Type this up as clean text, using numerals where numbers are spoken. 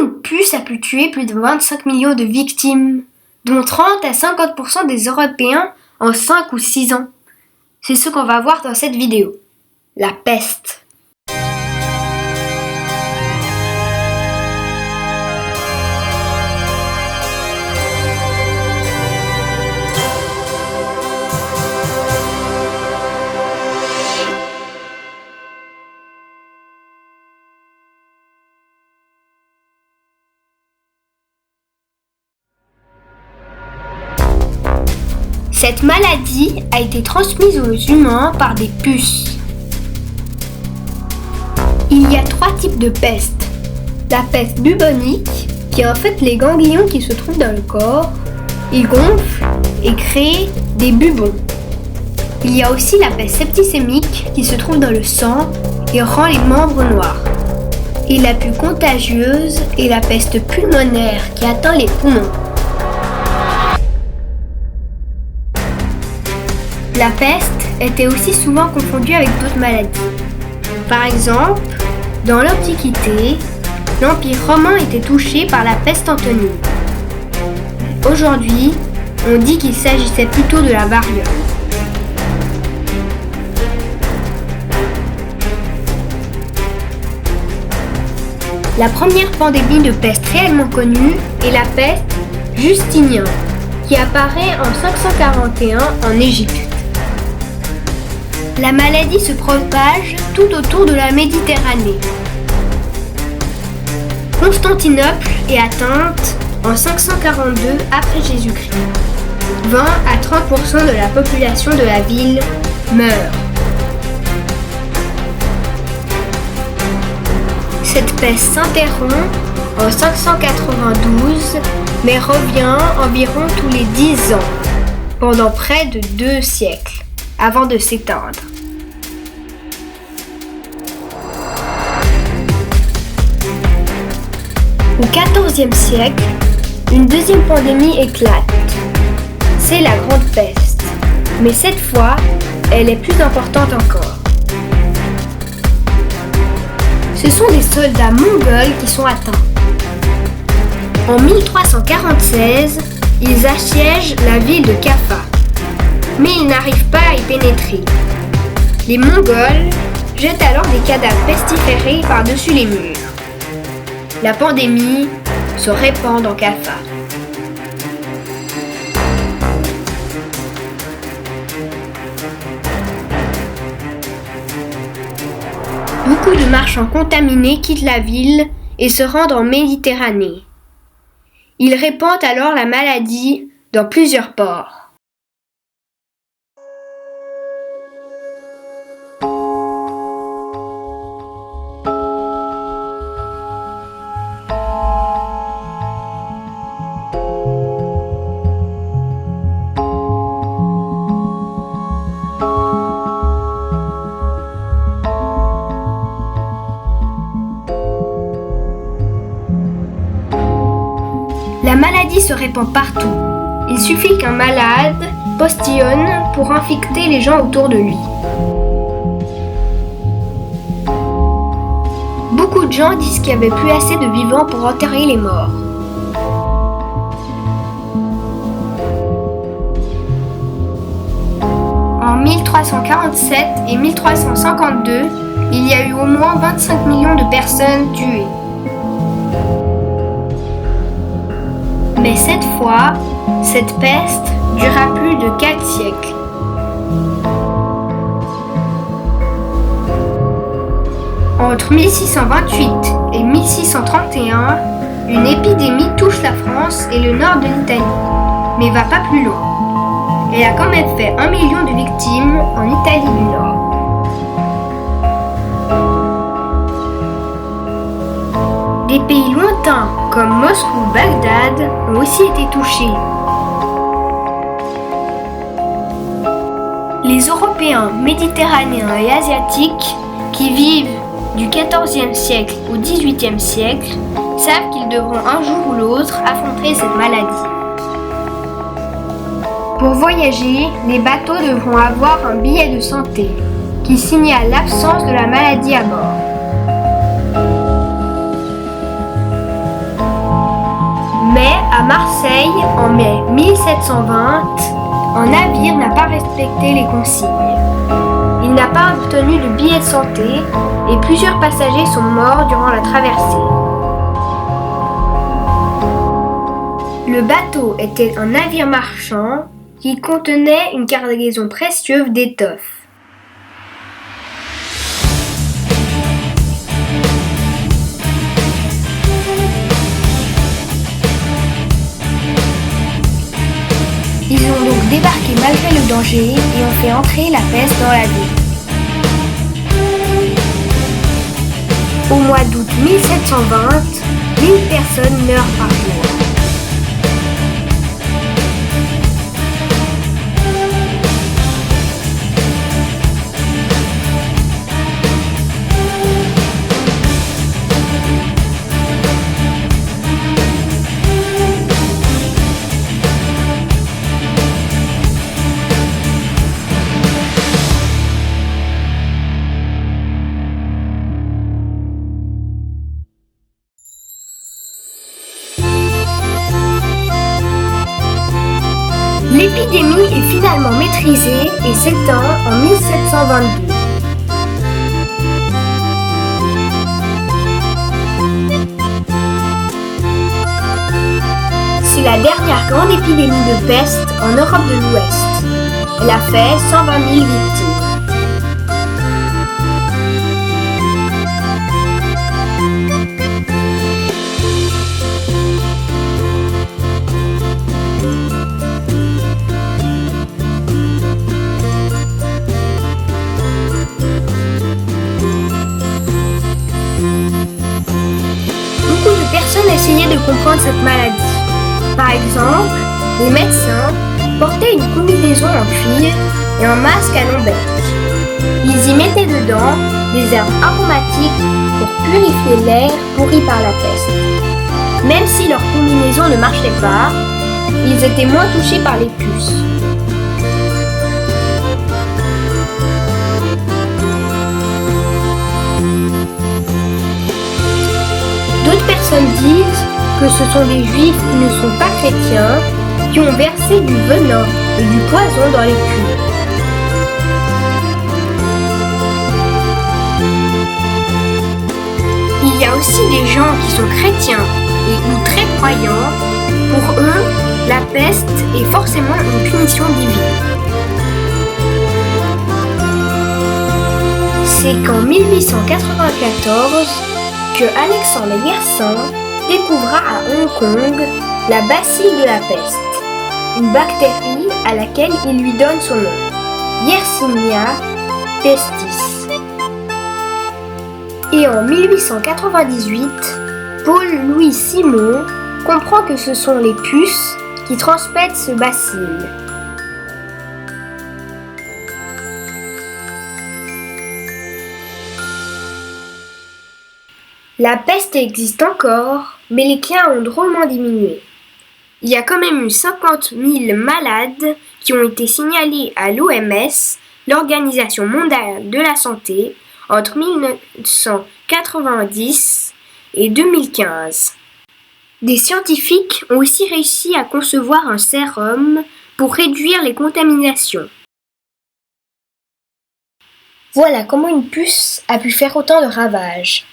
une puce a pu tuer plus de 25 millions de victimes, dont 30 à 50% des Européens en 5 ou 6 ans. C'est ce qu'on va voir dans cette vidéo. La peste. Cette maladie a été transmise aux humains par des puces. Il y a 3 types de peste. La peste bubonique, qui est en fait les ganglions qui se trouvent dans le corps. Ils gonflent et créent des bubons. Il y a aussi la peste septicémique, qui se trouve dans le sang et rend les membres noirs. Et la plus contagieuse est la peste pulmonaire, qui atteint les poumons. La peste était aussi souvent confondue avec d'autres maladies. Par exemple, dans l'Antiquité, l'Empire romain était touché par la peste antonine. Aujourd'hui, on dit qu'il s'agissait plutôt de la variole. La première pandémie de peste réellement connue est la peste Justinien, qui apparaît en 541 en Égypte. La maladie se propage tout autour de la Méditerranée. Constantinople est atteinte en 542 après Jésus-Christ. 20 à 30% de la population de la ville meurt. Cette peste s'interrompt en 592, mais revient environ tous les 10 ans, pendant près de 2 siècles, avant de s'éteindre. Au XIVe siècle, une deuxième pandémie éclate. C'est la Grande Peste, mais cette fois, elle est plus importante encore. Ce sont des soldats mongols qui sont atteints. En 1346, ils assiègent la ville de Kaffa, mais ils n'arrivent pas à y pénétrer. Les Mongols jettent alors des cadavres pestiférés par-dessus les murs. La pandémie se répand dans Kaffa. Beaucoup de marchands contaminés quittent la ville et se rendent en Méditerranée. Ils répandent alors la maladie dans plusieurs ports. La maladie se répand partout. Il suffit qu'un malade postillonne pour infecter les gens autour de lui. Beaucoup de gens disent qu'il n'y avait plus assez de vivants pour enterrer les morts. En 1347 et 1352, il y a eu au moins 25 millions de personnes tuées. Mais cette fois, cette peste dura plus de 4 siècles. Entre 1628 et 1631, une épidémie touche la France et le nord de l'Italie, mais va pas plus loin. Elle a quand même fait 1 million de victimes en Italie du Nord. Des pays lointains comme Moscou ou Bagdad ont aussi été touchés. Les Européens méditerranéens et asiatiques qui vivent du XIVe siècle au XVIIIe siècle savent qu'ils devront un jour ou l'autre affronter cette maladie. Pour voyager, les bateaux devront avoir un billet de santé qui signale l'absence de la maladie à bord. Mais à Marseille, en mai 1720, un navire n'a pas respecté les consignes. Il n'a pas obtenu de billet de santé et plusieurs passagers sont morts durant la traversée. Le bateau était un navire marchand qui contenait une cargaison précieuse d'étoffes. Ils ont donc débarqué malgré le danger et ont fait entrer la peste dans la ville. Au mois d'août 1720, 1000 personnes meurent par jour. L'épidémie est finalement maîtrisée et s'éteint en 1722. C'est la dernière grande épidémie de peste en Europe de l'Ouest. Elle a fait 120 000 victimes. Essayer de comprendre cette maladie. Par exemple, les médecins portaient une combinaison en cuir et un masque à long bec. Ils y mettaient dedans des herbes aromatiques pour purifier l'air pourri par la peste. Même si leur combinaison ne marchait pas, ils étaient moins touchés par les puces. D'autres personnes disent que ce sont des juifs qui ne sont pas chrétiens qui ont versé du venin et du poison dans les cuves. Il y a aussi des gens qui sont chrétiens ou très croyants. Pour eux, la peste est forcément une punition divine. C'est qu'en 1894, que Alexandre Yersin découvra à Hong Kong la bacille de la peste, une bactérie à laquelle il lui donne son nom, Yersinia pestis. Et en 1898, Paul-Louis Simon comprend que ce sont les puces qui transmettent ce bacille. La peste existe encore, mais les cas ont drôlement diminué. Il y a quand même eu 50 000 malades qui ont été signalés à l'OMS, l'Organisation mondiale de la santé, entre 1990 et 2015. Des scientifiques ont aussi réussi à concevoir un sérum pour réduire les contaminations. Voilà comment une puce a pu faire autant de ravages.